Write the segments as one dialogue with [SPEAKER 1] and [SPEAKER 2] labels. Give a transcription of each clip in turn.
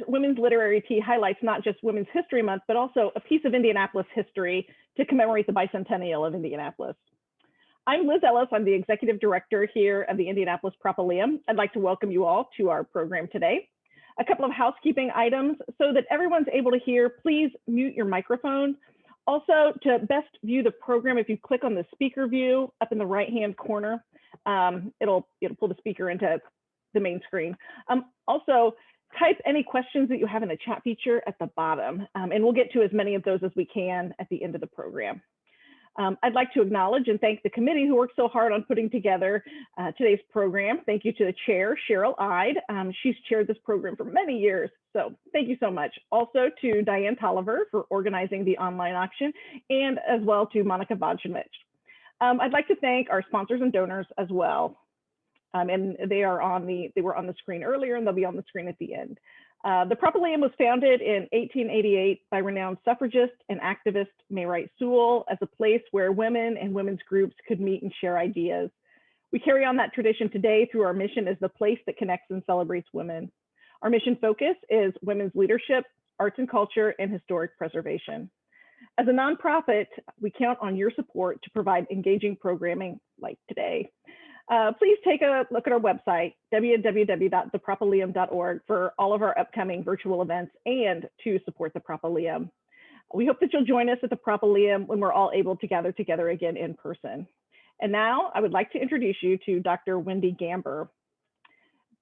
[SPEAKER 1] Women's Literary Tea highlights not just Women's History Month, but also a piece of Indianapolis history to commemorate the Bicentennial of Indianapolis. I'm Liz Ellis. I'm the Executive Director here of the Indianapolis Propylaeum. I'd like to welcome you all to our program today. A couple of housekeeping items so that everyone's able to hear, please mute your microphone. Also, to best view the program, if you click on the speaker view up in the right-hand corner, it'll pull the speaker into the main screen. Also, type any questions that you have in the chat feature at the bottom, and we'll get to as many of those as we can at the end of the program. I'd like to acknowledge and thank the committee who worked so hard on putting together today's program. Thank you to the chair, Cheryl Ide. She's chaired this program for many years, so thank you so much. Also to Diane Tolliver for organizing the online auction, and as well to Monica Vodjanich. I'd like to thank our sponsors and donors as well. And they were on the screen earlier, and they'll be on the screen at the end. The Propylaeum was founded in 1888 by renowned suffragist and activist May Wright Sewell as a place where women and women's groups could meet and share ideas. We carry on that tradition today through our mission as the place that connects and celebrates women. Our mission focus is women's leadership, arts and culture, and historic preservation. As a nonprofit, we count on your support to provide engaging programming like today. Please take a look at our website, www.thepropylaeum.org, for all of our upcoming virtual events and to support the Propylaeum. We hope that you'll join us at the Propylaeum when we're all able to gather together again in person. And now I would like to introduce you to Dr. Wendy Gamber.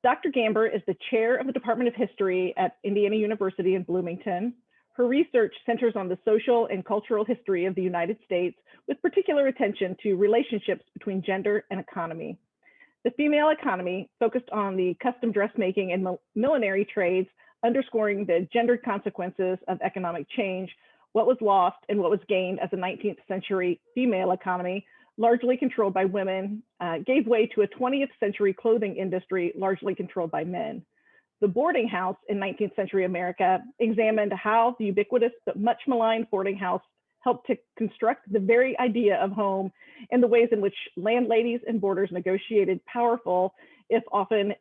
[SPEAKER 1] Dr. Gamber is the chair of the Department of History at Indiana University in Bloomington. Her research centers on the social and cultural history of the United States, with particular attention to relationships between gender and economy. The female economy focused on the custom dressmaking and millinery trades, underscoring the gendered consequences of economic change, what was lost and what was gained as a 19th century female economy, largely controlled by women, gave way to a 20th century clothing industry largely controlled by men. The boarding house in 19th century America examined how the ubiquitous but much maligned boarding house helped to construct the very idea of home and the ways in which landladies and boarders negotiated powerful, if often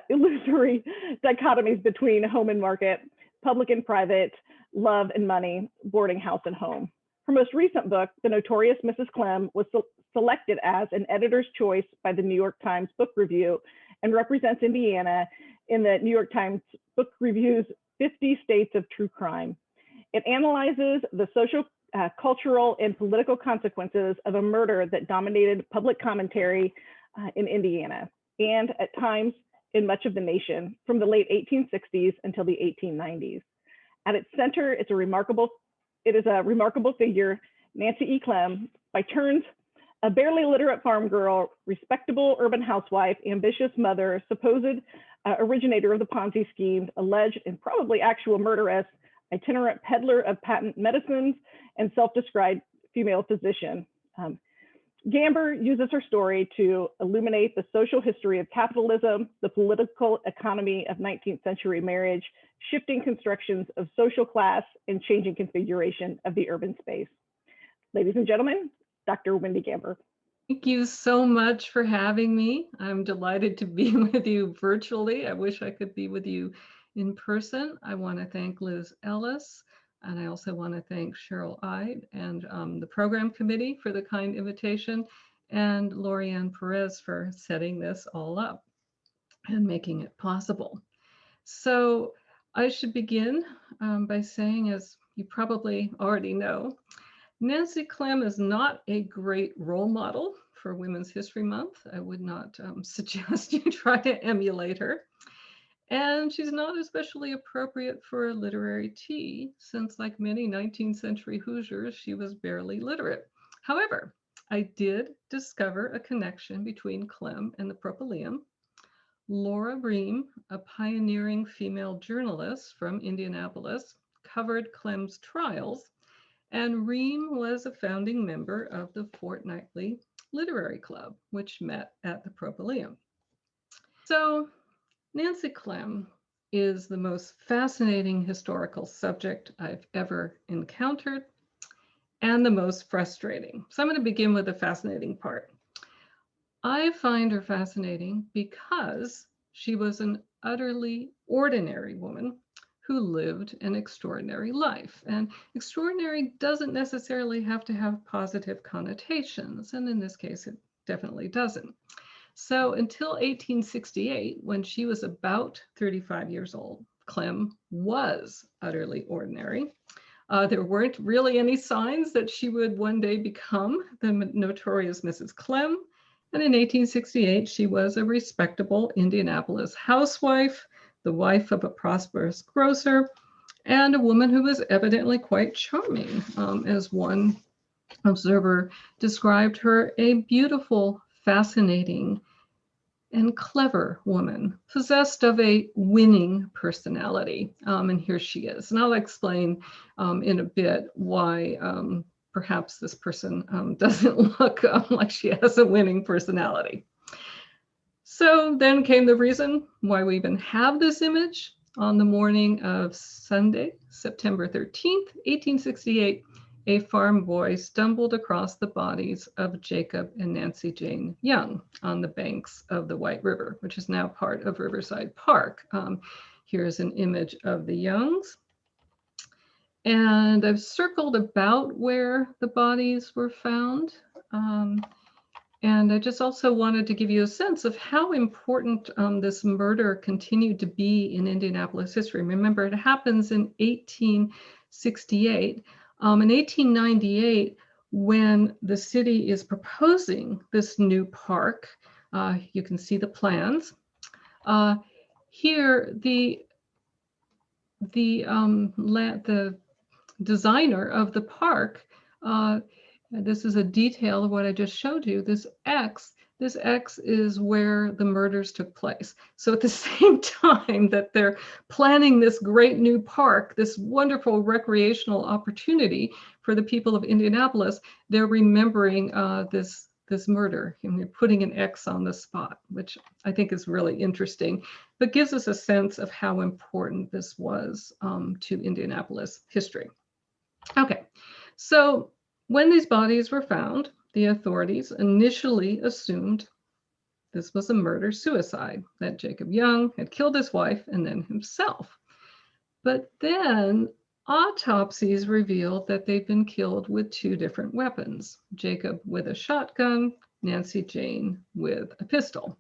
[SPEAKER 1] illusory, dichotomies between home and market, public and private, love and money, boarding house and home. Her most recent book, The Notorious Mrs Clem, was selected as an editor's choice by the New York Times Book Review and represents Indiana in the New York Times Book Review's 50 States of True Crime. It analyzes the social, cultural, and political consequences of a murder that dominated public commentary in Indiana, and at times in much of the nation, from the late 1860s until the 1890s. At its center, it is a remarkable figure, Nancy E. Clem, by turns a barely literate farm girl, respectable urban housewife, ambitious mother, supposed originator of the Ponzi scheme, alleged and probably actual murderess, itinerant peddler of patent medicines, and self-described female physician. Gamber uses her story to illuminate the social history of capitalism, the political economy of 19th century marriage, shifting constructions of social class, and changing configuration of the urban space. Ladies and gentlemen, Dr. Wendy Gamber.
[SPEAKER 2] Thank you so much for having me. I'm delighted to be with you virtually. I wish I could be with you in person. I want to thank Liz Ellis, and I also want to thank Cheryl Ide and the program committee for the kind invitation, and Lorianne Perez for setting this all up and making it possible. So I should begin by saying, as you probably already know, Nancy Clem is not a great role model for Women's History Month. I would not suggest you try to emulate her. And she's not especially appropriate for a literary tea, since like many 19th century Hoosiers, she was barely literate. However, I did discover a connection between Clem and the Propylaeum. Laura Ream, a pioneering female journalist from Indianapolis, covered Clem's trials, and Ream was a founding member of the Fortnightly Literary Club, which met at the Propylaeum. So Nancy Clem is the most fascinating historical subject I've ever encountered, and the most frustrating. So I'm going to begin with the fascinating part. I find her fascinating because she was an utterly ordinary woman who lived an extraordinary life. And extraordinary doesn't necessarily have to have positive connotations, and in this case, it definitely doesn't. So until 1868, when she was about 35 years old, Klim was utterly ordinary. There weren't really any signs that she would one day become the notorious Mrs. Clem. And in 1868, she was a respectable Indianapolis housewife, the wife of a prosperous grocer, and a woman who was evidently quite charming. As one observer described her, a beautiful, fascinating, and clever woman, possessed of a winning personality. And here she is. And I'll explain in a bit why perhaps this person doesn't look like she has a winning personality. So then came the reason why we even have this image. On the morning of Sunday, September 13th, 1868, a farm boy stumbled across the bodies of Jacob and Nancy Jane Young on the banks of the White River, which is now part of Riverside Park. Here's an image of the Youngs. And I've circled about where the bodies were found. And I just also wanted to give you a sense of how important this murder continued to be in Indianapolis history. Remember, it happens in 1868. In 1898, when the city is proposing this new park, you can see the plans. Here, the designer of the park, this is a detail of what I just showed you. This X is where the murders took place. So at the same time that they're planning this great new park, this wonderful recreational opportunity for the people of Indianapolis, they're remembering this murder, and they're putting an X on the spot, which I think is really interesting, but gives us a sense of how important this was to Indianapolis history. Okay, so when these bodies were found, the authorities initially assumed this was a murder-suicide, that Jacob Young had killed his wife and then himself. But then autopsies revealed that they'd been killed with two different weapons, Jacob with a shotgun, Nancy Jane with a pistol.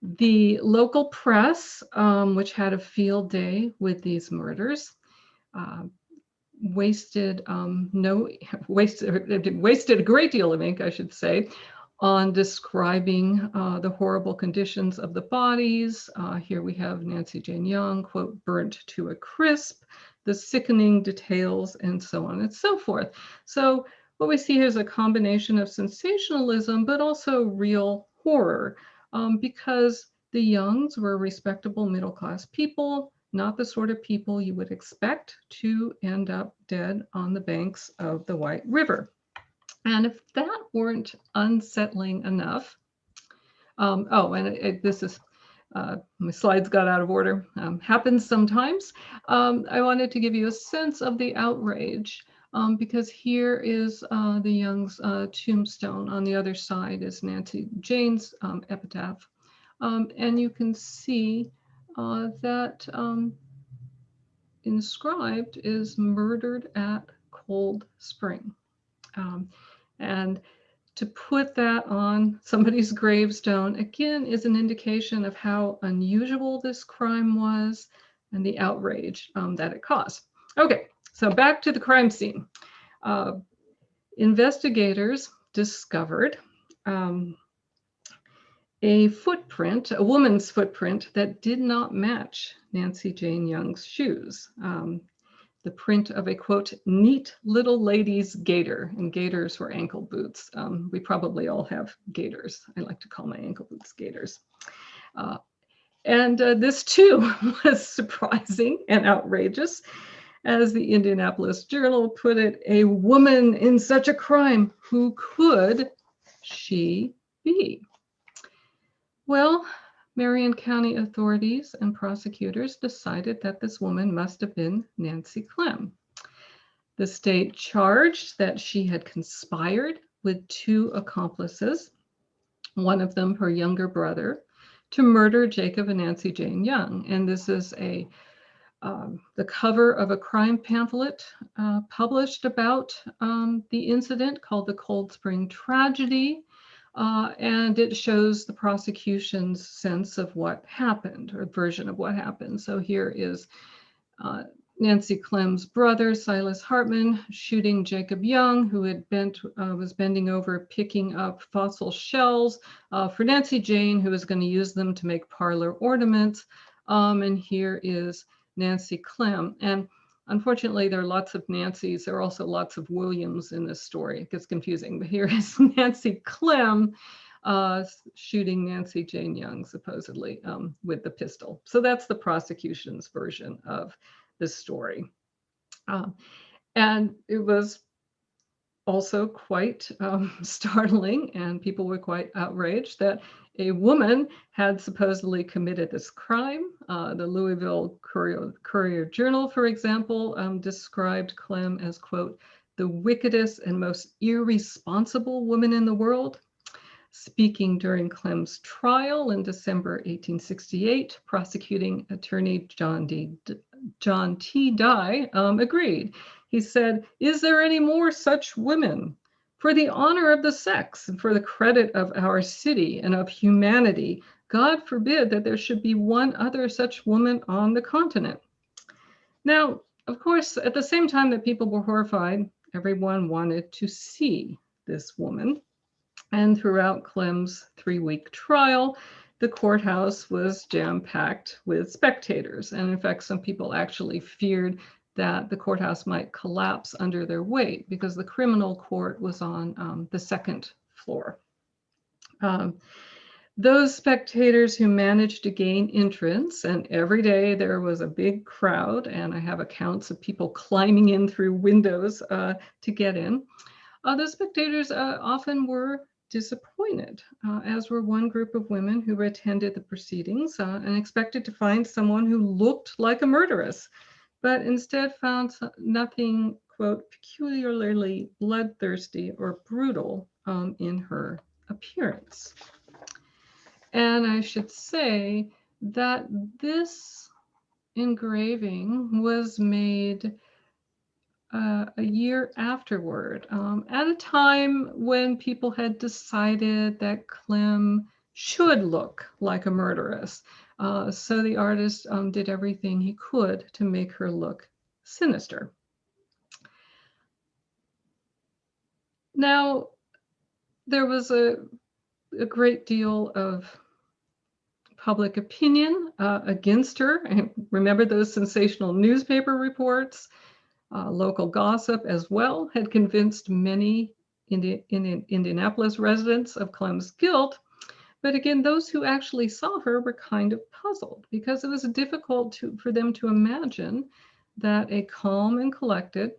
[SPEAKER 2] The local press, which had a field day with these murders, wasted a great deal of ink, I should say, on describing the horrible conditions of the bodies. Here we have Nancy Jane Young, quote, burnt to a crisp, the sickening details, and so on and so forth. So what we see here is a combination of sensationalism, but also real horror, because the Youngs were respectable middle-class people, not the sort of people you would expect to end up dead on the banks of the White River. And if that weren't unsettling enough, this is, my slides got out of order, happens sometimes. I wanted to give you a sense of the outrage, because here is the Youngs' tombstone. On the other side is Nancy Jane's epitaph. And you can see that inscribed is murdered at Cold Spring. And to put that on somebody's gravestone, again, is an indication of how unusual this crime was and the outrage that it caused. Okay, so back to the crime scene. Investigators discovered a footprint, a woman's footprint that did not match Nancy Jane Young's shoes. The print of a, quote, neat little lady's gaiter, and gaiters were ankle boots. We probably all have gaiters. I like to call my ankle boots gaiters. And this too was surprising and outrageous. As the Indianapolis Journal put it, a woman in such a crime, who could she be? Well, Marion County authorities and prosecutors decided that this woman must have been Nancy Clem. The state charged that she had conspired with two accomplices, one of them her younger brother, to murder Jacob and Nancy Jane Young. And this is the cover of a crime pamphlet published about the incident called the Cold Spring Tragedy. And it shows the prosecution's sense of what happened, or version of what happened. So here is Nancy Clem's brother, Silas Hartman, shooting Jacob Young, who had was bending over picking up fossil shells for Nancy Jane, who was going to use them to make parlor ornaments. And here is Nancy Clem. And unfortunately, there are lots of Nancys. There are also lots of Williams in this story. It gets confusing, but here is Nancy Clem shooting Nancy Jane Young, supposedly, with the pistol. So that's the prosecution's version of this story. And it was also quite startling, and people were quite outraged that a woman had supposedly committed this crime. The Louisville Courier Journal, for example, described Clem as, quote, the wickedest and most irresponsible woman in the world. Speaking during Clem's trial in December 1868, prosecuting attorney John T. Dye agreed. He said, "Is there any more such women? For the honor of the sex and for the credit of our city and of humanity, God forbid that there should be one other such woman on the continent." Now, of course, at the same time that people were horrified, everyone wanted to see this woman. And throughout Clem's 3-week trial, the courthouse was jam-packed with spectators. And in fact, some people actually feared that the courthouse might collapse under their weight because the criminal court was on the 2nd floor. Those spectators who managed to gain entrance, and every day there was a big crowd, and I have accounts of people climbing in through windows to get in. Those spectators often were disappointed, as were one group of women who attended the proceedings and expected to find someone who looked like a murderess, but instead found nothing, quote, peculiarly bloodthirsty or brutal in her appearance. And I should say that this engraving was made a year afterward, at a time when people had decided that Klim should look like a murderess. So the artist did everything he could to make her look sinister. Now, there was a great deal of public opinion against her. And remember those sensational newspaper reports? Local gossip as well had convinced many Indianapolis residents of Clem's guilt. But again, those who actually saw her were kind of puzzled because it was difficult for them to imagine that a calm and collected,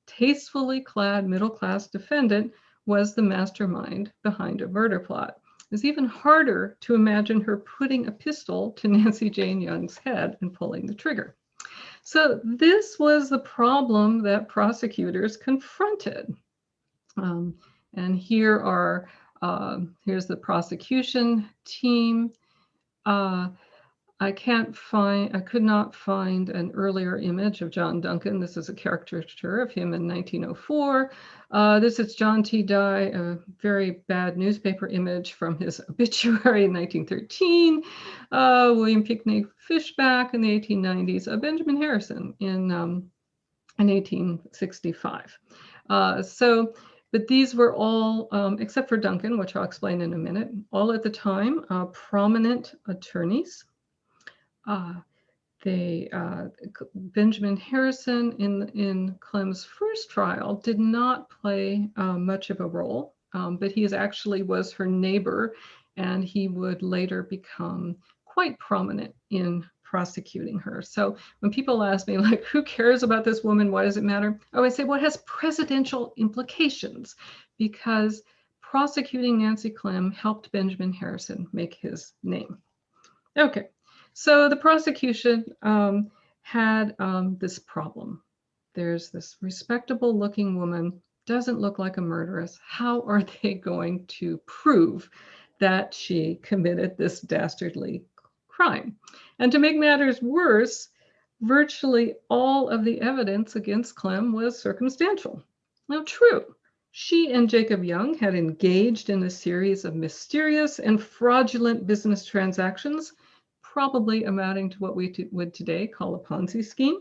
[SPEAKER 2] tastefully clad middle-class defendant was the mastermind behind a murder plot. It was even harder to imagine her putting a pistol to Nancy Jane Young's head and pulling the trigger. So this was the problem that prosecutors confronted. And here are, here's the prosecution team. I could not find an earlier image of John Duncan. This is a caricature of him in 1904. This is John T. Dye, a very bad newspaper image from his obituary in 1913. William Pinckney Fishback in the 1890s. Benjamin Harrison in 1865. But these were all, except for Duncan, which I'll explain in a minute, all at the time, prominent attorneys. Benjamin Harrison in Clem's first trial did not play much of a role, but he actually was her neighbor, and he would later become quite prominent in prosecuting her. So when people ask me, like, who cares about this woman? Why does it matter? I say, well, it has presidential implications because prosecuting Nancy Clem helped Benjamin Harrison make his name. Okay. So the prosecution had this problem. There's this respectable looking woman, doesn't look like a murderess. How are they going to prove that she committed this dastardly crime. And to make matters worse, virtually all of the evidence against Clem was circumstantial. Now, true, she and Jacob Young had engaged in a series of mysterious and fraudulent business transactions, probably amounting to what we would today call a Ponzi scheme.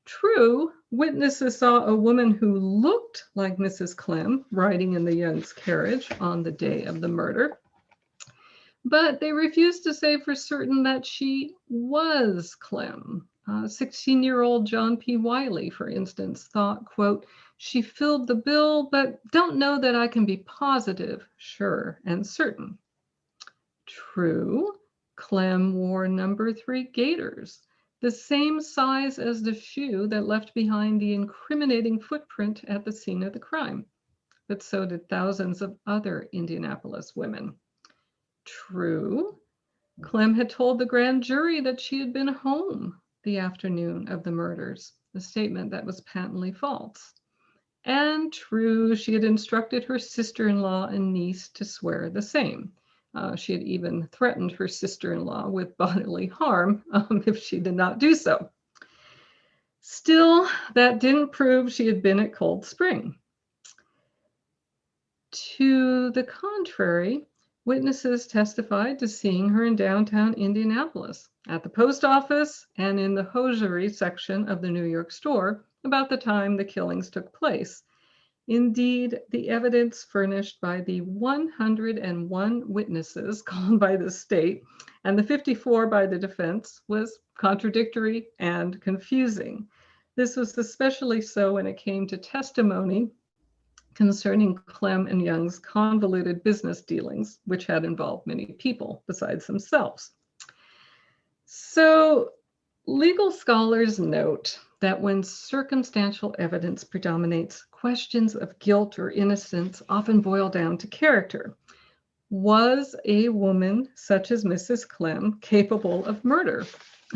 [SPEAKER 2] True, witnesses saw a woman who looked like Mrs. Clem riding in the Young's carriage on the day of the murder, but they refused to say for certain that she was Clem. 16-year-old John P. Wiley, for instance, thought, quote, "She filled the bill, but don't know that I can be positive, sure, and certain." True, Clem wore number 3 gaiters, the same size as the shoe that left behind the incriminating footprint at the scene of the crime, but so did thousands of other Indianapolis women. True, Clem had told the grand jury that she had been home the afternoon of the murders, a statement that was patently false. And true, she had instructed her sister-in-law and niece to swear the same. She had even threatened her sister-in-law with bodily harm if she did not do so. Still, that didn't prove she had been at Cold Spring. To the contrary, witnesses testified to seeing her in downtown Indianapolis, at the post office, and in the hosiery section of the New York store about the time the killings took place. Indeed, the evidence furnished by the 101 witnesses called by the state and the 54 by the defense was contradictory and confusing. This was especially so when it came to testimony concerning Clem and Young's convoluted business dealings, which had involved many people besides themselves. So, legal scholars note that when circumstantial evidence predominates, questions of guilt or innocence often boil down to character. Was a woman such as Mrs. Clem capable of murder?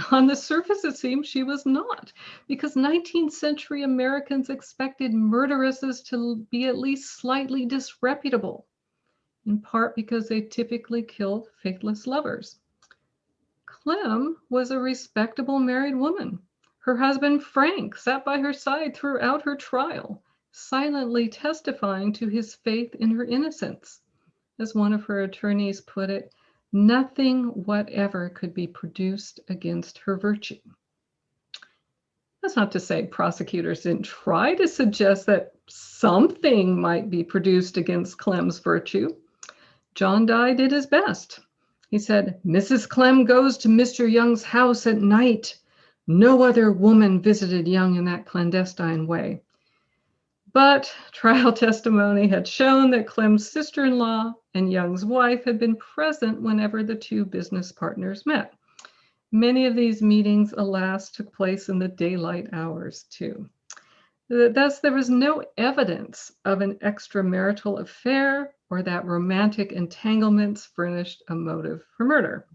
[SPEAKER 2] On the surface, it seems she was not, because 19th century Americans expected murderesses to be at least slightly disreputable, in part because they typically killed faithless lovers. Clem was a respectable married woman. Her husband, Frank, sat by her side throughout her trial, silently testifying to his faith in her innocence. As one of her attorneys put it, nothing whatever could be produced against her virtue. That's not to say prosecutors didn't try to suggest that something might be produced against Clem's virtue. John Dye did his best. He said, "Mrs. Clem goes to Mr. Young's house at night. No other woman visited Young in that clandestine way." But trial testimony had shown that Clem's sister-in-law and Young's wife had been present whenever the two business partners met. Many of these meetings, alas, took place in the daylight hours too. Thus, there was no evidence of an extramarital affair or that romantic entanglements furnished a motive for murder.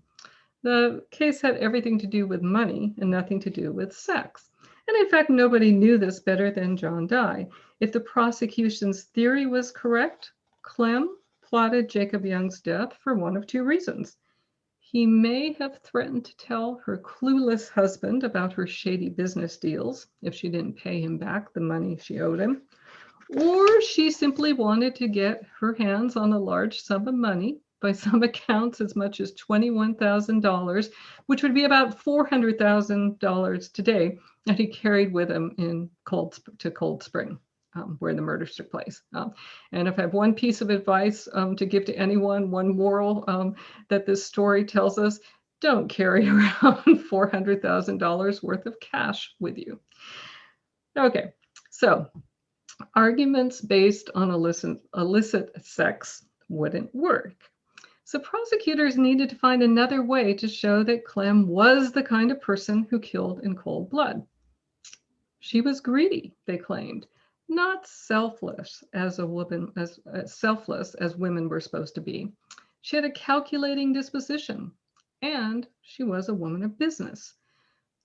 [SPEAKER 2] The case had everything to do with money and nothing to do with sex. And in fact, nobody knew this better than John Dye. If the prosecution's theory was correct, Clem plotted Jacob Young's death for one of two reasons. He may have threatened to tell her clueless husband about her shady business deals if she didn't pay him back the money she owed him, or she simply wanted to get her hands on a large sum of money, by some accounts as much as $21,000, which would be about $400,000 today, that he carried with him to Cold Spring, where the murders took place. And if I have one piece of advice to give to anyone, one moral that this story tells us, don't carry around $400,000 worth of cash with you. Okay, so arguments based on illicit sex wouldn't work. So prosecutors needed to find another way to show that Clem was the kind of person who killed in cold blood. She was greedy, they claimed, not selfless as selfless as women were supposed to be. She had a calculating disposition, and she was a woman of business.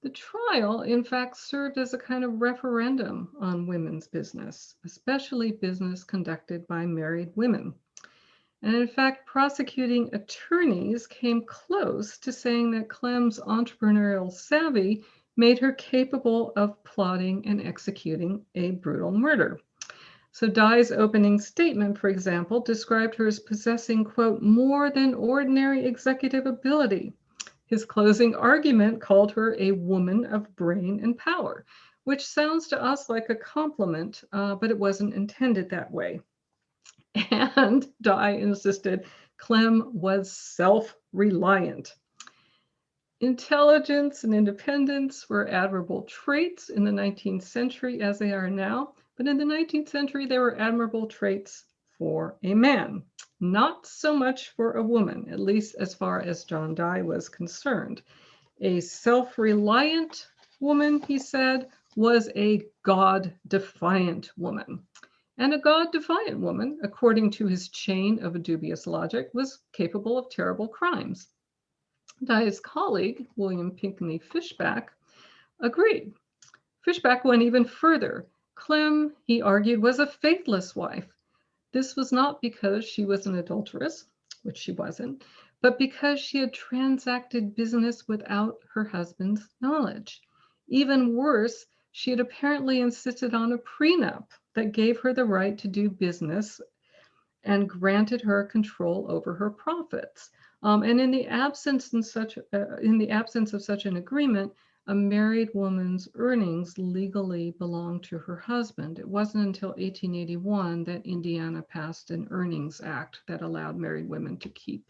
[SPEAKER 2] The trial, in fact, served as a kind of referendum on women's business, especially business conducted by married women. And in fact, prosecuting attorneys came close to saying that Klim's entrepreneurial savvy made her capable of plotting and executing a brutal murder. So Dye's opening statement, for example, described her as possessing, quote, more than ordinary executive ability. His closing argument called her a woman of brain and power, which sounds to us like a compliment, but it wasn't intended that way. And Dye insisted Klim was self-reliant. Intelligence and independence were admirable traits in the 19th century as they are now, but in the 19th century, they were admirable traits for a man, not so much for a woman, at least as far as John Dye was concerned. A self-reliant woman, he said, was a God-defiant woman. And a God-defiant woman, according to his chain of dubious logic, was capable of terrible crimes. Dye's colleague, William Pinkney Fishback, agreed. Fishback went even further. Klim, he argued, was a faithless wife. This was not because she was an adulteress, which she wasn't, but because she had transacted business without her husband's knowledge. Even worse, she had apparently insisted on a prenup that gave her the right to do business and granted her control over her profits. And in the absence of such an agreement, a married woman's earnings legally belonged to her husband. It wasn't until 1881 that Indiana passed an Earnings Act that allowed married women to keep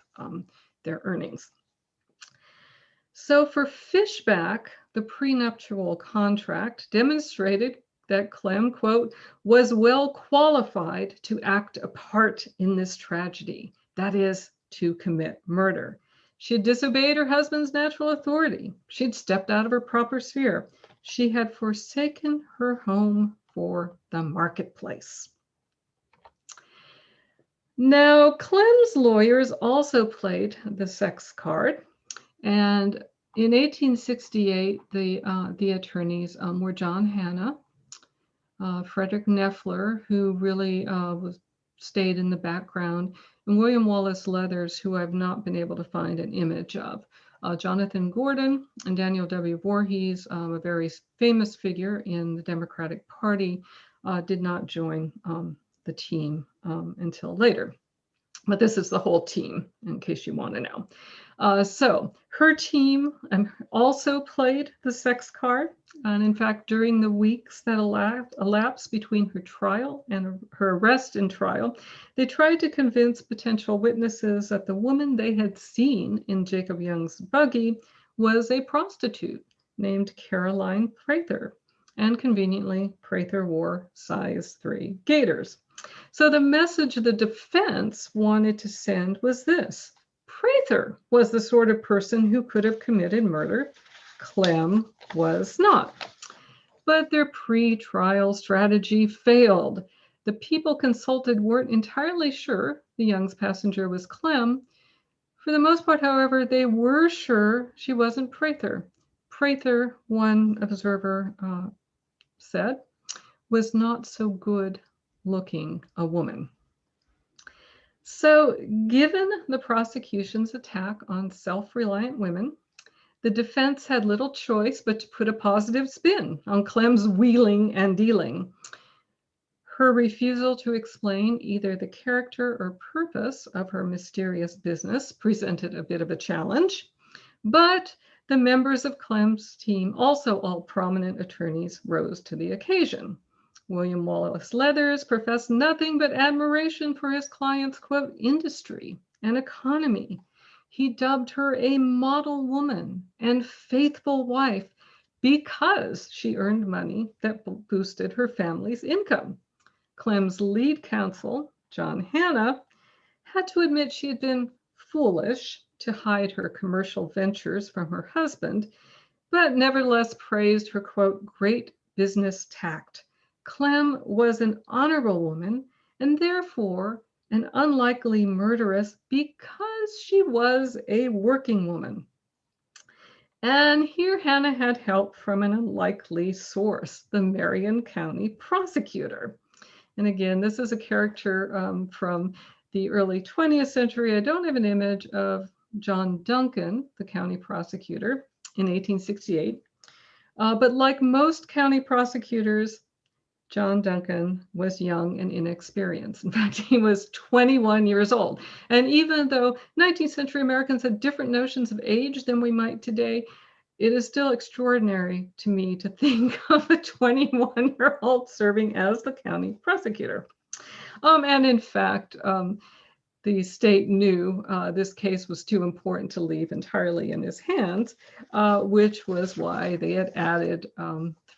[SPEAKER 2] their earnings. So for Fishback, the prenuptial contract demonstrated that Klim, quote, was well qualified to act a part in this tragedy, that is, to commit murder. She had disobeyed her husband's natural authority. She'd stepped out of her proper sphere. She had forsaken her home for the marketplace. Now, Klim's lawyers also played the sex card. And in 1868, the attorneys were John Hanna, Frederick Neffler, who really stayed in the background, and William Wallace Leathers, who I've not been able to find an image of. Jonathan Gordon and Daniel W. Voorhees, a very famous figure in the Democratic Party, did not join the team until later. But this is the whole team, in case you want to know. So her team also played the sex card. And in fact, during the weeks that elapsed between her trial and her arrest and trial, they tried to convince potential witnesses that the woman they had seen in Jacob Young's buggy was a prostitute named Caroline Prather. And conveniently, Prather wore size 3 gaiters. So the message the defense wanted to send was this: Prather was the sort of person who could have committed murder. Klim was not. But their pre-trial strategy failed. The people consulted weren't entirely sure the Young's passenger was Klim. For the most part, however, they were sure she wasn't Prather. Prather, one observer said, was not so good looking a woman. So given the prosecution's attack on self-reliant women, the defense had little choice but to put a positive spin on Klim's wheeling and dealing. Her refusal to explain either the character or purpose of her mysterious business presented a bit of a challenge, but the members of Klim's team, also all prominent attorneys, rose to the occasion. William Wallace Leathers professed nothing but admiration for his client's, quote, industry and economy. He dubbed her a model woman and faithful wife because she earned money that boosted her family's income. Klim's lead counsel, John Hanna, had to admit she had been foolish to hide her commercial ventures from her husband, but nevertheless praised her, quote, great business tact. Klim was an honorable woman and therefore an unlikely murderess because she was a working woman. And here Hanna had help from an unlikely source, the Marion County prosecutor. And again, this is a character from the early 20th century, I don't have an image of John Duncan, the county prosecutor, in 1868. But like most county prosecutors, John Duncan was young and inexperienced. In fact, he was 21 years old. And even though 19th century Americans had different notions of age than we might today, it is still extraordinary to me to think of a 21-year-old serving as the county prosecutor. And in fact, the state knew this case was too important to leave entirely in his hands, which was why they had added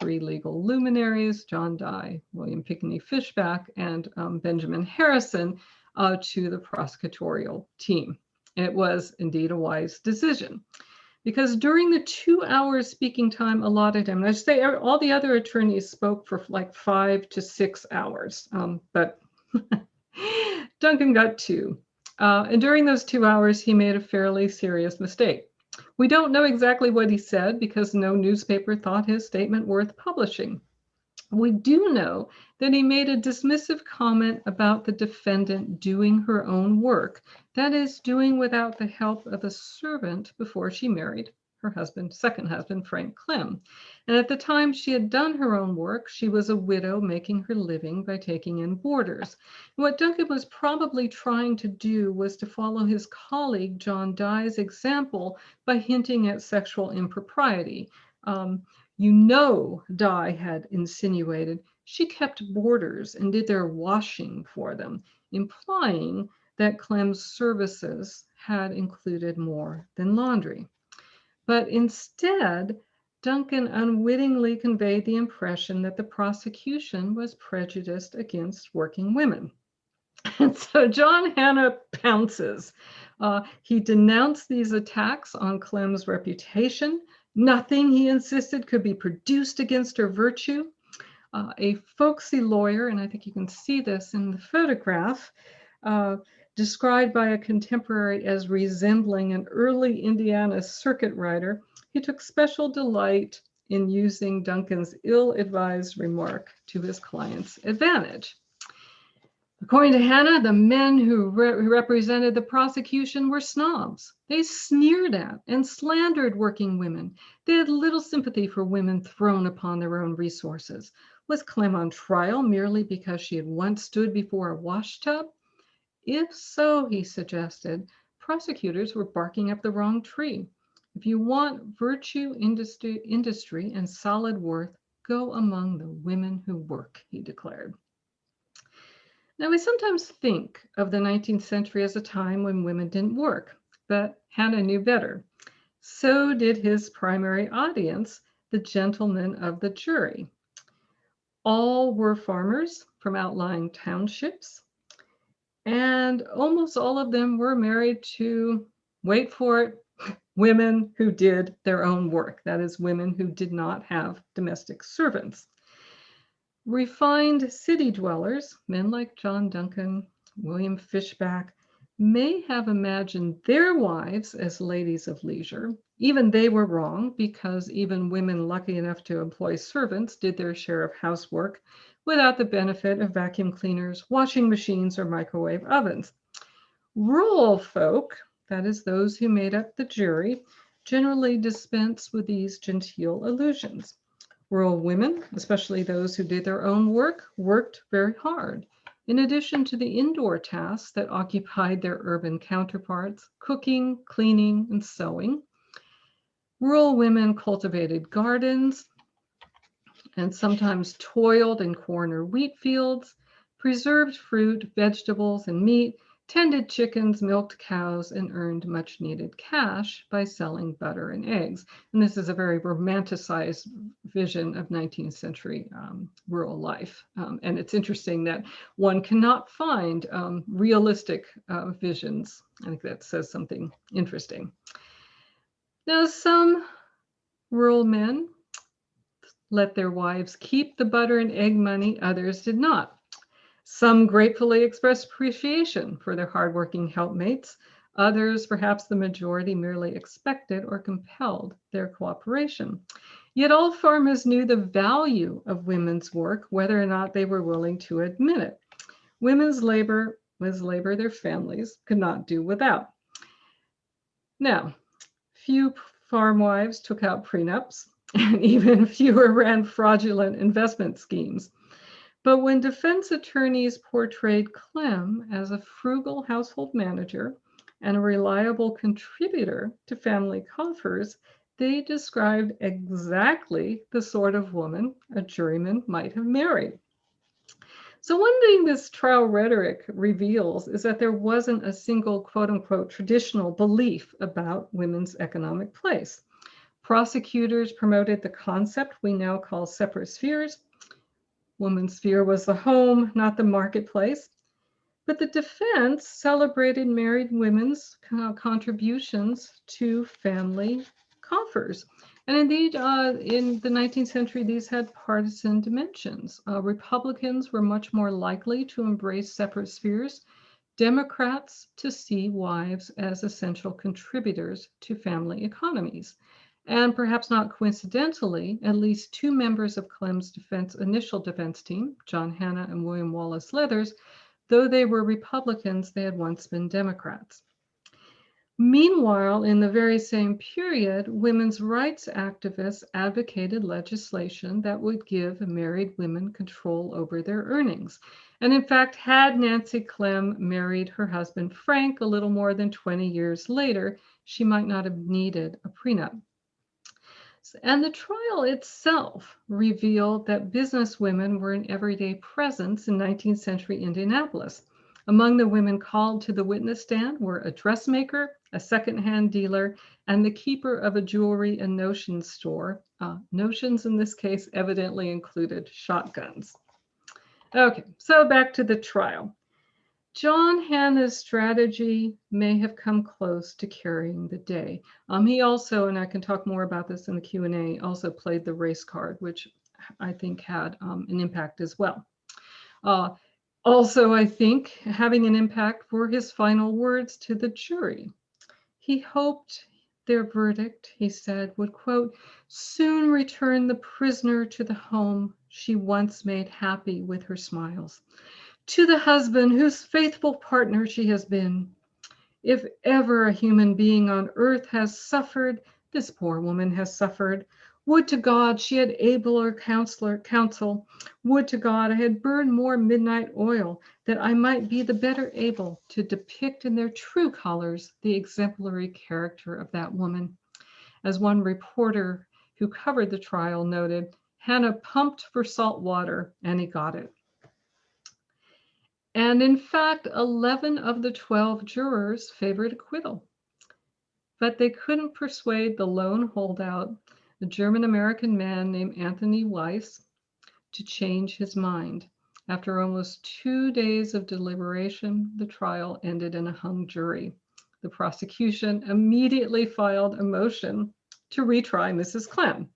[SPEAKER 2] 3 legal luminaries, John Dye, William Pickney Fishback, and Benjamin Harrison, to the prosecutorial team. It was indeed a wise decision, because during the 2 hours speaking time allotted him, and I should say all the other attorneys spoke for like 5 to 6 hours, but Duncan got 2. And during those 2 hours, he made a fairly serious mistake. We don't know exactly what he said because no newspaper thought his statement worth publishing. We do know that he made a dismissive comment about the defendant doing her own work, that is, doing without the help of a servant before she married her husband, second husband, Frank Klim. And at the time she had done her own work, she was a widow making her living by taking in boarders. And what Duncan was probably trying to do was to follow his colleague John Dye's example by hinting at sexual impropriety. You know, Dye had insinuated she kept boarders and did their washing for them, implying that Klim's services had included more than laundry. But instead, Duncan unwittingly conveyed the impression that the prosecution was prejudiced against working women. And so John Hannah pounces. He denounced these attacks on Klim's reputation. Nothing, he insisted, could be produced against her virtue. A folksy lawyer, and I think you can see this in the photograph, described by a contemporary as resembling an early Indiana circuit rider, he took special delight in using Duncan's ill-advised remark to his client's advantage. According to Hannah, the men who represented the prosecution were snobs. They sneered at and slandered working women. They had little sympathy for women thrown upon their own resources. Was Klim on trial merely because she had once stood before a washtub? If so, he suggested, prosecutors were barking up the wrong tree. If you want virtue, industry, and solid worth, go among the women who work, he declared. Now, we sometimes think of the 19th century as a time when women didn't work, but Hannah knew better. So did his primary audience, the gentlemen of the jury. All were farmers from outlying townships, and almost all of them were married to, wait for it, women who did their own work. That is, women who did not have domestic servants. Refined city dwellers, men like John Duncan, William Fishback, may have imagined their wives as ladies of leisure. Even they were wrong, because even women lucky enough to employ servants did their share of housework without the benefit of vacuum cleaners, washing machines, or microwave ovens. Rural folk, that is, those who made up the jury, generally dispensed with these genteel illusions. Rural women, especially those who did their own work, worked very hard. In addition to the indoor tasks that occupied their urban counterparts, cooking, cleaning, and sewing, rural women cultivated gardens and sometimes toiled in corn or wheat fields, preserved fruit, vegetables, and meat, tended chickens, milked cows, and earned much needed cash by selling butter and eggs. And this is a very romanticized vision of 19th century rural life. And it's interesting that one cannot find realistic visions. I think that says something interesting. Now, some rural men let their wives keep the butter and egg money, others did not. Some gratefully expressed appreciation for their hardworking helpmates. Others, perhaps the majority, merely expected or compelled their cooperation. Yet all farmers knew the value of women's work, whether or not they were willing to admit it. Women's labor was labor their families could not do without. Now, few farm wives took out prenups, and even fewer ran fraudulent investment schemes. But when defense attorneys portrayed Klim as a frugal household manager and a reliable contributor to family coffers, they described exactly the sort of woman a juryman might have married. So one thing this trial rhetoric reveals is that there wasn't a single quote unquote traditional belief about women's economic place. Prosecutors promoted the concept we now call separate spheres. Woman's sphere was the home, not the marketplace. But the defense celebrated married women's contributions to family coffers. And indeed, in the 19th century, these had partisan dimensions. Republicans were much more likely to embrace separate spheres, Democrats to see wives as essential contributors to family economies. And perhaps not coincidentally, at least two members of Klim's initial defense team, John Hannah and William Wallace Leathers, though they were Republicans, they had once been Democrats. Meanwhile, in the very same period, women's rights activists advocated legislation that would give married women control over their earnings. And in fact, had Nancy Clem married her husband Frank a little more than 20 years later, she might not have needed a prenup. And the trial itself revealed that businesswomen were an everyday presence in 19th century Indianapolis. Among the women called to the witness stand were a dressmaker, a secondhand dealer, and the keeper of a jewelry and notions store. Notions in this case evidently included shotguns. Okay, so back to the trial. John Hannah's strategy may have come close to carrying the day. He also, and I can talk more about this in the Q&A, also played the race card, which I think had an impact as well. Also, I think having an impact were his final words to the jury. He hoped their verdict, he said, would, quote, soon return the prisoner to the home she once made happy with her smiles, to the husband whose faithful partner she has been. If ever a human being on earth has suffered, this poor woman has suffered. Would to God she had abler counsel. Would to God I had burned more midnight oil, that I might be the better able to depict in their true colors the exemplary character of that woman. As one reporter who covered the trial noted, Hannah pumped for salt water and he got it. And in fact, 11 of the 12 jurors favored acquittal. But they couldn't persuade the lone holdout, a German-American man named Anthony Weiss, to change his mind. After almost 2 days of deliberation, the trial ended in a hung jury. The prosecution immediately filed a motion to retry Mrs. Clem.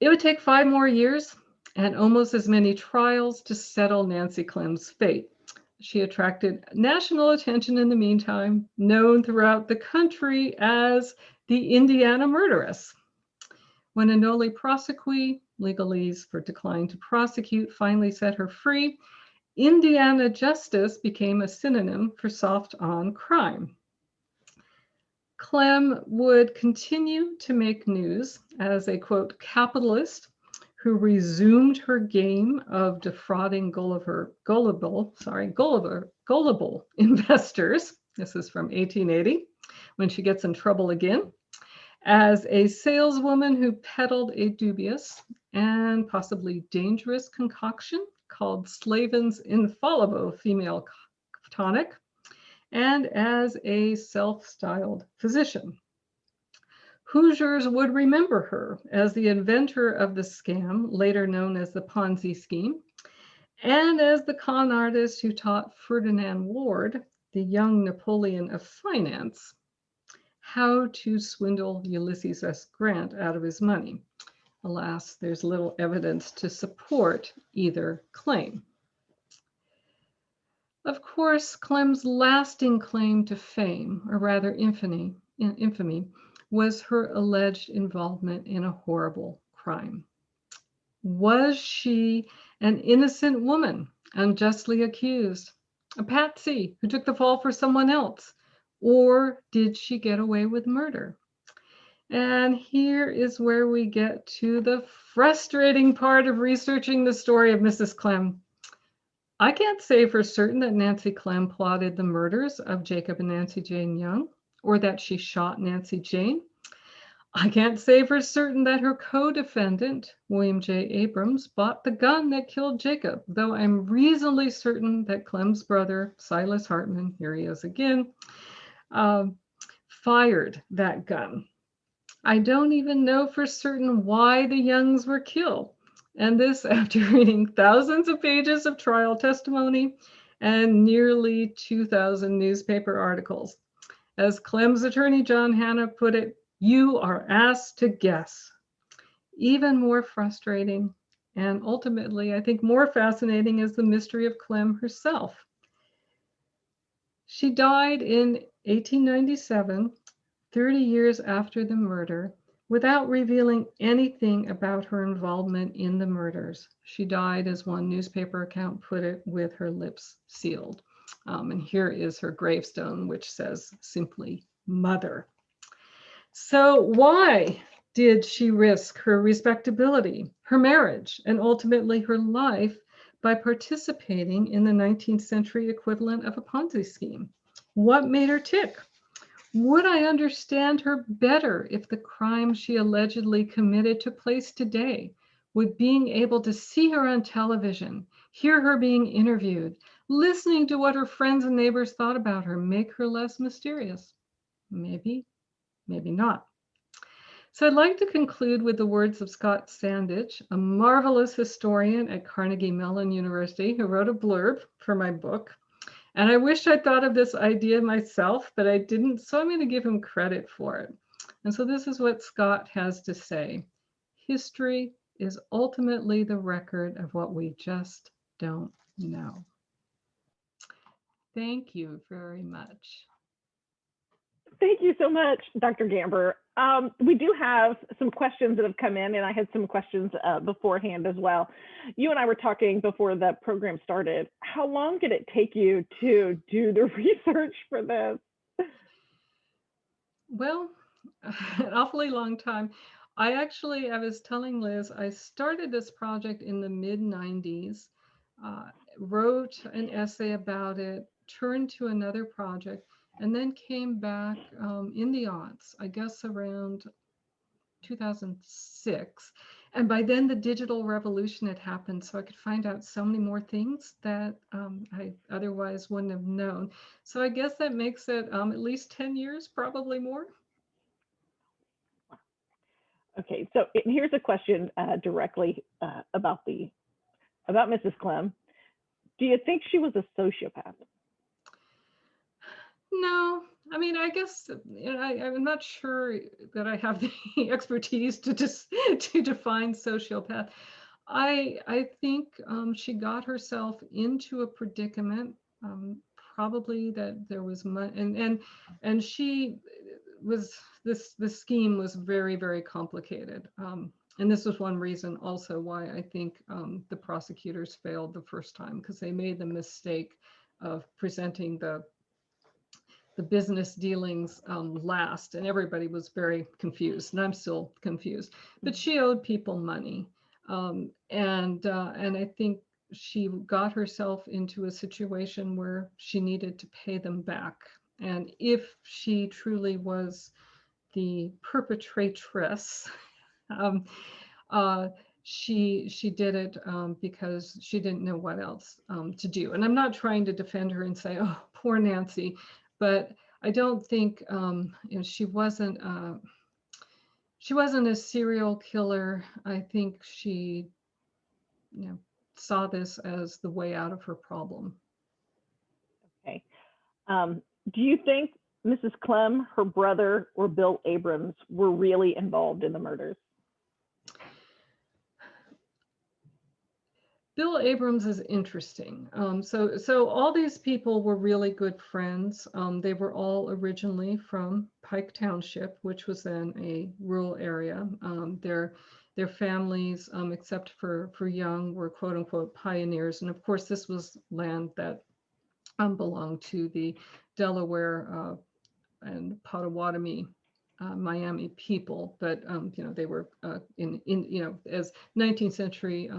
[SPEAKER 2] It would take 5 more years and almost as many trials to settle Nancy Clem's fate. She attracted national attention in the meantime, known throughout the country as the Indiana murderess. When a noli prosequi, legalese for decline to prosecute, finally set her free, Indiana justice became a synonym for soft-on crime. Clem would continue to make news as a, quote, capitalist who resumed her game of defrauding gullible investors. This is from 1880, when she gets in trouble again, as a saleswoman who peddled a dubious and possibly dangerous concoction called Slavin's Infallible Female Tonic, and as a self-styled physician. Hoosiers would remember her as the inventor of the scam, later known as the Ponzi scheme, and as the con artist who taught Ferdinand Ward, the young Napoleon of finance, how to swindle Ulysses S. Grant out of his money. Alas, there's little evidence to support either claim. Of course, Clem's lasting claim to fame, or rather infamy, was her alleged involvement in a horrible crime. Was she an innocent woman unjustly accused? a patsy who took the fall for someone else? Or did she get away with murder? And here is where we get to the frustrating part of researching the story of Mrs. Clem. I can't say for certain that Nancy Clem plotted the murders of Jacob and Nancy Jane Young, or that she shot Nancy Jane. I can't say for certain that her co-defendant, William J. Abrams, bought the gun that killed Jacob, though I'm reasonably certain that Clem's brother, Silas Hartman, here he is again, fired that gun. I don't even know for certain why the Youngs were killed. And this after reading thousands of pages of trial testimony and nearly 2,000 newspaper articles. As Clem's attorney, John Hanna, put it, you are asked to guess. Even more frustrating and ultimately, I think, more fascinating is the mystery of Clem herself. She died in 1897, 30 years after the murder, without revealing anything about her involvement in the murders. She died, as one newspaper account put it, with her lips sealed. And here is her gravestone, which says simply, Mother. So why did she risk her respectability, her marriage, and ultimately her life by participating in the 19th century equivalent of a Ponzi scheme? What made her tick? Would I understand her better if the crime she allegedly committed took place today? Would being able to see her on television, hear her being interviewed, listening to what her friends and neighbors thought about her make her less mysterious? Maybe, maybe not. So I'd like to conclude with the words of Scott Sandage, a marvelous historian at Carnegie Mellon University, who wrote a blurb for my book. And I wish I'd thought of this idea myself, but I didn't, so I'm going to give him credit for it. And so this is what Scott has to say. History is ultimately the record of what we just don't know. Thank you very much.
[SPEAKER 1] Thank you so much, Dr. Gamber. We do have some questions that have come in, and I had some questions beforehand as well. You and I were talking before the program started. How long did it take you to do the research for this?
[SPEAKER 2] Well, an awfully long time. I was telling Liz, I started this project in the mid-90s, wrote an essay about it, turned to another project, and then came back in the aughts, I guess around 2006. And by then the digital revolution had happened, so I could find out so many more things that I otherwise wouldn't have known. So I guess that makes it at least 10 years, probably more.
[SPEAKER 1] Okay, so here's a question directly about Mrs. Clem. Do you think she was a sociopath?
[SPEAKER 2] No, I mean, I guess I'm not sure that I have the expertise to to define sociopath. I think she got herself into a predicament, probably that there was money, and she was this scheme was very, very complicated. And this was one reason also why I think the prosecutors failed the first time, because they made the mistake of presenting the business dealings last, and everybody was very confused, and I'm still confused. But she owed people money, and I think she got herself into a situation where she needed to pay them back. And if she truly was the perpetratress, she did it because she didn't know what else to do. And I'm not trying to defend her and say, oh, poor Nancy, but I don't think she wasn't a serial killer. I think she saw this as the way out of her problem.
[SPEAKER 1] Okay. Do you think Mrs. Clem, her brother, or Bill Abrams were really involved in the murders?
[SPEAKER 2] Bill Abrams is interesting. So all these people were really good friends. They were all originally from Pike Township, which was then a rural area. Their families, except for Young, were quote unquote pioneers. And of course, this was land that belonged to the Delaware and Potawatomi, Miami people, but they were as 19th century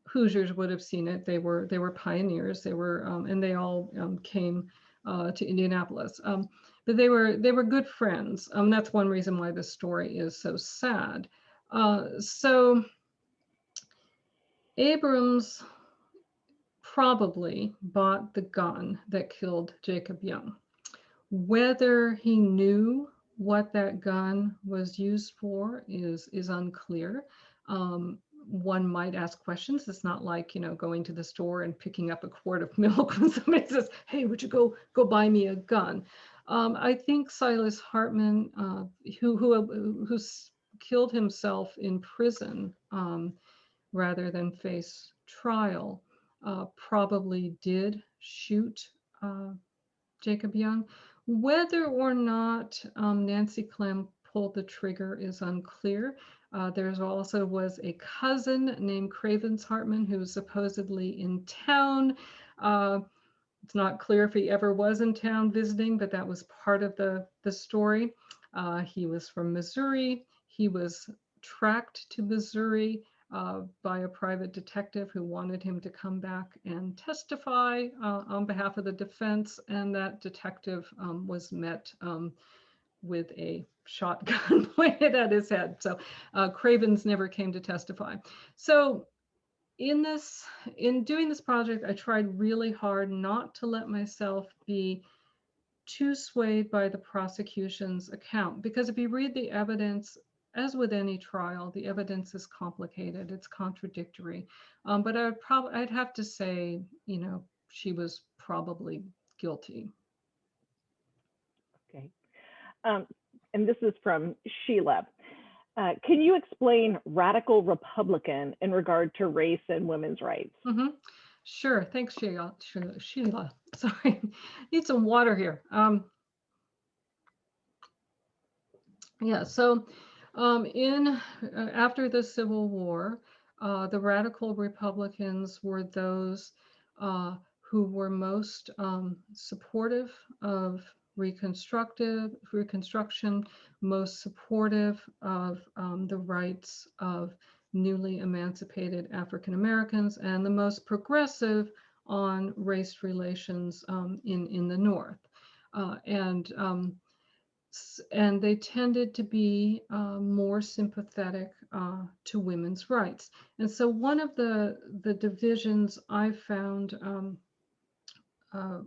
[SPEAKER 2] Hoosiers would have seen it. They were pioneers. They were and they all came to Indianapolis. But they were good friends. That's one reason why the story is so sad. So Abrams probably bought the gun that killed Jacob Young. Whether he knew what that gun was used for is unclear. One might ask questions. It's not like, going to the store and picking up a quart of milk when somebody says, "Hey, would you go buy me a gun?" I think Silas Hartman, who killed himself in prison rather than face trial, probably did shoot Jacob Young. Whether or not Nancy Clem pulled the trigger is unclear. There also was a cousin named Cravens Hartman who was supposedly in town. It's not clear if he ever was in town visiting, but that was part of the story. He was from Missouri. He was tracked to Missouri by a private detective who wanted him to come back and testify on behalf of the defense. And that detective was met with a shotgun pointed at his head. So Cravens never came to testify. So in doing this project, I tried really hard not to let myself be too swayed by the prosecution's account, because if you read the evidence, as with any trial, the evidence is complicated, it's contradictory. But I'd have to say, she was probably guilty.
[SPEAKER 1] Okay. And this is from Sheila. Can you explain radical Republican in regard to race and women's rights?
[SPEAKER 2] Mm-hmm. Sure. Thanks, Sheila. Sorry, need some water here. Yeah. So, after the Civil War, the radical Republicans were those who were most supportive of Reconstruction, most supportive of the rights of newly emancipated African Americans, and the most progressive on race relations in the North. And they tended to be more sympathetic to women's rights. And so one of the divisions I found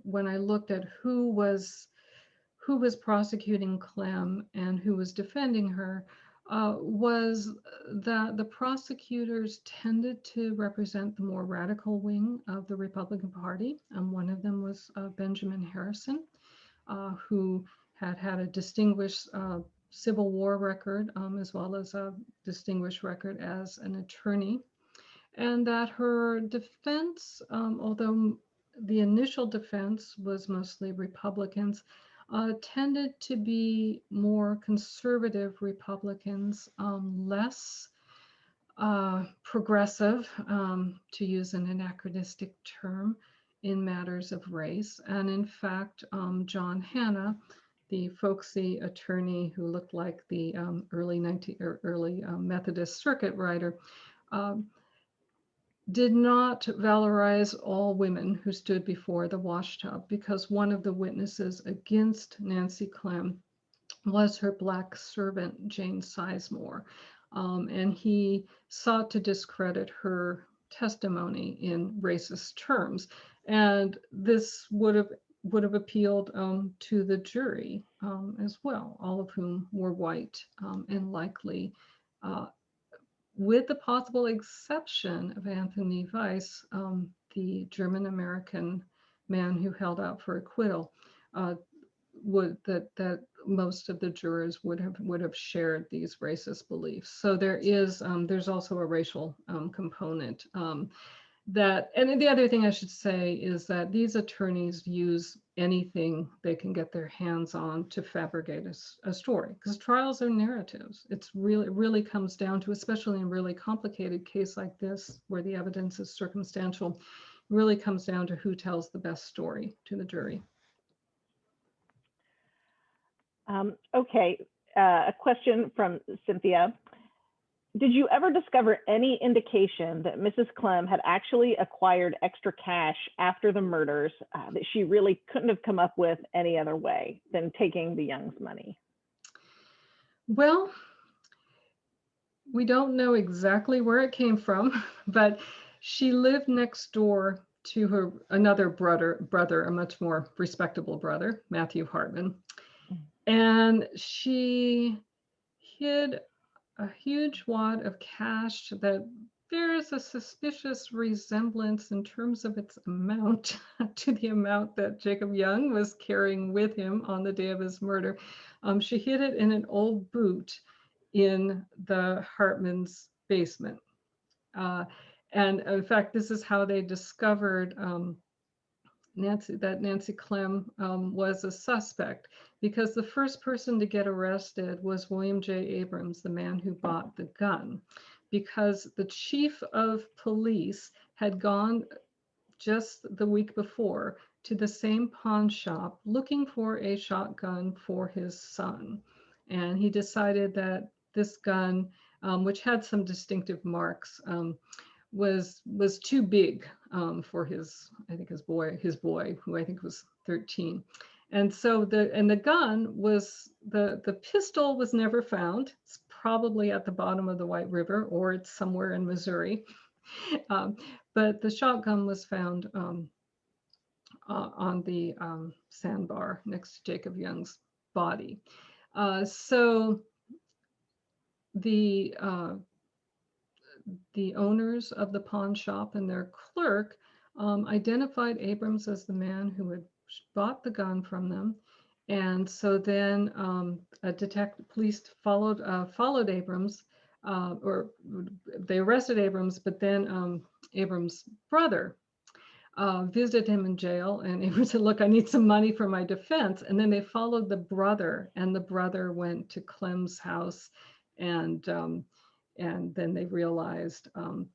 [SPEAKER 2] when I looked at who was prosecuting Clem and who was defending her was that the prosecutors tended to represent the more radical wing of the Republican Party. And one of them was Benjamin Harrison, who had a distinguished Civil War record, as well as a distinguished record as an attorney. And that her defense, although the initial defense was mostly Republicans, tended to be more conservative Republicans, less progressive, to use an anachronistic term, in matters of race. And in fact, John Hanna, the folksy attorney who looked like the early Methodist circuit rider, did not valorize all women who stood before the washtub, because one of the witnesses against Nancy Clem was her Black servant, Jane Sizemore. And he sought to discredit her testimony in racist terms. And this would have appealed to the jury as well, all of whom were white and likely, with the possible exception of Anthony Weiss, the German-American man who held out for acquittal, that most of the jurors would have shared these racist beliefs. So there's also a racial component. And the other thing I should say is that these attorneys use anything they can get their hands on to fabricate a story, because trials are narratives. It really comes down to, especially in a really complicated case like this, where the evidence is circumstantial, really comes down to who tells the best story to the jury.
[SPEAKER 1] Okay, a question from Cynthia. Did you ever discover any indication that Mrs. Clem had actually acquired extra cash after the murders that she really couldn't have come up with any other way than taking the Young's money?
[SPEAKER 2] Well, we don't know exactly where it came from, but she lived next door to her another brother, a much more respectable brother, Matthew Hartman. And she hid a huge wad of cash that bears a suspicious resemblance in terms of its amount to the amount that Jacob Young was carrying with him on the day of his murder. She hid it in an old boot in the Hartman's basement. And in fact, this is how they discovered Nancy Clem was a suspect, because the first person to get arrested was William J. Abrams, the man who bought the gun, because the chief of police had gone just the week before to the same pawn shop looking for a shotgun for his son. And he decided that this gun, which had some distinctive marks, was too big for his boy, who I think was 13. And so the gun was, the pistol was never found. It's probably at the bottom of the White River, or it's somewhere in Missouri. But the shotgun was found on the sandbar next to Jacob Young's body. So the owners of the pawn shop and their clerk identified Abrams as the man who had bought the gun from them. And so then police followed Abrams, or they arrested Abrams, but then Abrams' brother visited him in jail, and Abrams said, "Look, I need some money for my defense." And then they followed the brother, and the brother went to Klim's house, and then they realized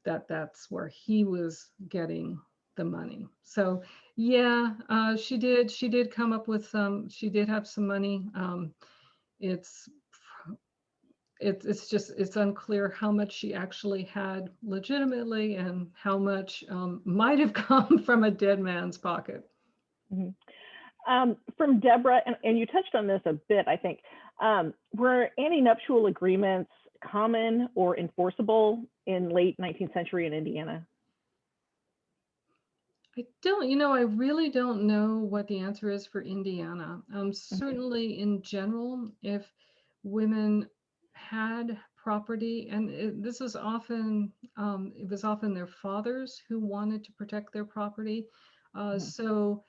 [SPEAKER 2] that that's where he was getting the money. So yeah, she did come up with some. She did have some money. It's unclear how much she actually had legitimately and how much might have come from a dead man's pocket.
[SPEAKER 1] Mm-hmm. From Deborah, and you touched on this a bit, I think, were anti-nuptial agreements common or enforceable in late 19th century in Indiana?
[SPEAKER 2] I really don't know what the answer is for Indiana. Certainly in general, if women had property, and this was often, it was often their fathers who wanted to protect their property. So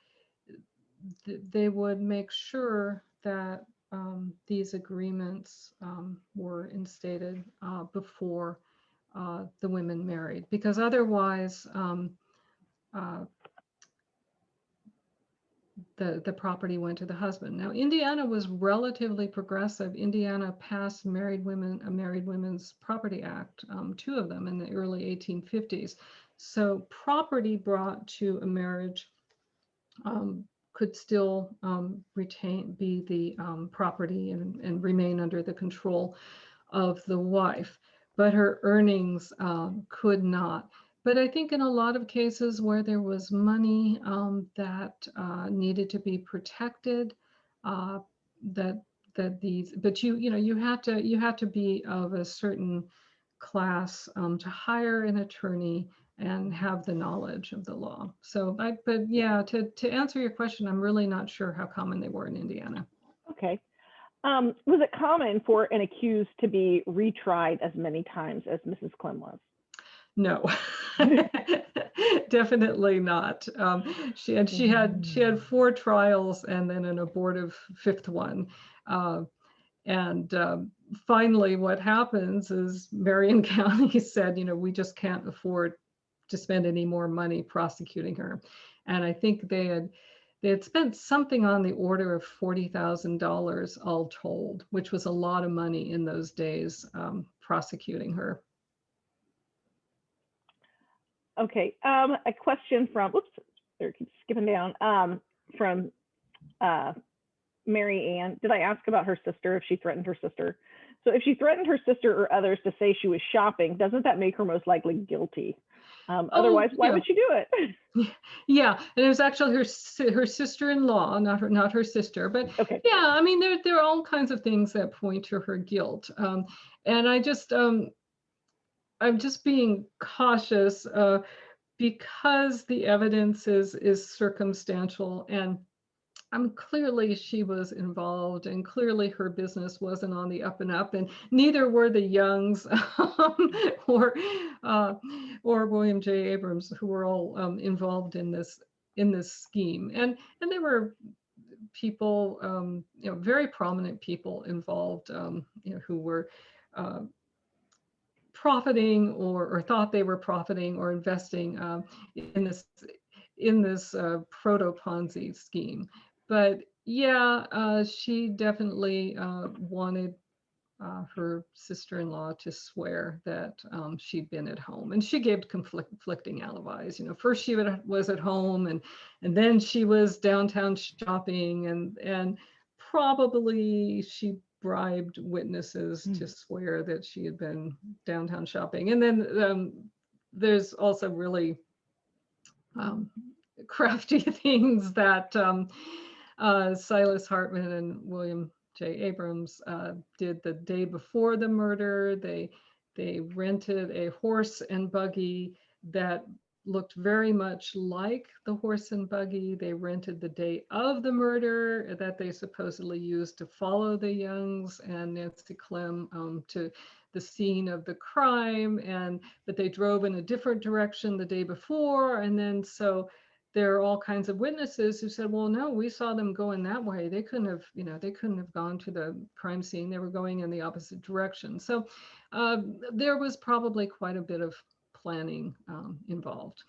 [SPEAKER 2] they would make sure that these agreements were instated before the women married, because otherwise the property went to the husband. Now, Indiana was relatively progressive. Indiana passed Married Women's Property Act, two of them in the early 1850s. So property brought to a marriage could still be the property and remain under the control of the wife, but her earnings could not. But I think in a lot of cases where there was money that needed to be protected, but you have to be of a certain class to hire an attorney and have the knowledge of the law. So, but yeah, to answer your question, I'm really not sure how common they were in Indiana.
[SPEAKER 1] Okay. Was it common for an accused to be retried as many times as Mrs. Clem was?
[SPEAKER 2] No, definitely not. She had 4 trials and then an abortive 5th one. Finally, what happens is Marion County said, we just can't afford to spend any more money prosecuting her. And I think they had spent something on the order of $40,000 all told, which was a lot of money in those days prosecuting her.
[SPEAKER 1] Okay, a question from, oops, there, keep skipping down, from Mary Ann. Did I ask about her sister, if she threatened her sister? So if she threatened her sister or others to say she was shopping, doesn't that make her most likely guilty? Otherwise, why
[SPEAKER 2] yeah.
[SPEAKER 1] would she do it?
[SPEAKER 2] Yeah, and it was actually her sister-in-law, not her sister. But
[SPEAKER 1] Okay.
[SPEAKER 2] yeah, I mean, there are all kinds of things that point to her guilt. And I'm just being cautious because the evidence is circumstantial, and clearly she was involved, and clearly her business wasn't on the up and up, and neither were the Youngs or William J. Abrams, who were all involved in this scheme. And there were people, very prominent people involved, who were profiting or thought they were profiting or investing in this proto Ponzi scheme. But yeah, she definitely wanted her sister-in-law to swear that she'd been at home, and she gave conflicting alibis. First she was at home, and then she was downtown shopping, and probably she bribed witnesses to swear that she had been downtown shopping. And then there's also really crafty things that Silas Hartman and William J. Abrams did the day before the murder. They rented a horse and buggy that looked very much like the horse and buggy they rented the day of the murder, that they supposedly used to follow the Youngs and Nancy Klim to the scene of the crime. But they drove in a different direction the day before, and then so there are all kinds of witnesses who said, well, no, we saw them going that way. They couldn't have gone to the crime scene. They were going in the opposite direction. So there was probably quite a bit of planning involved.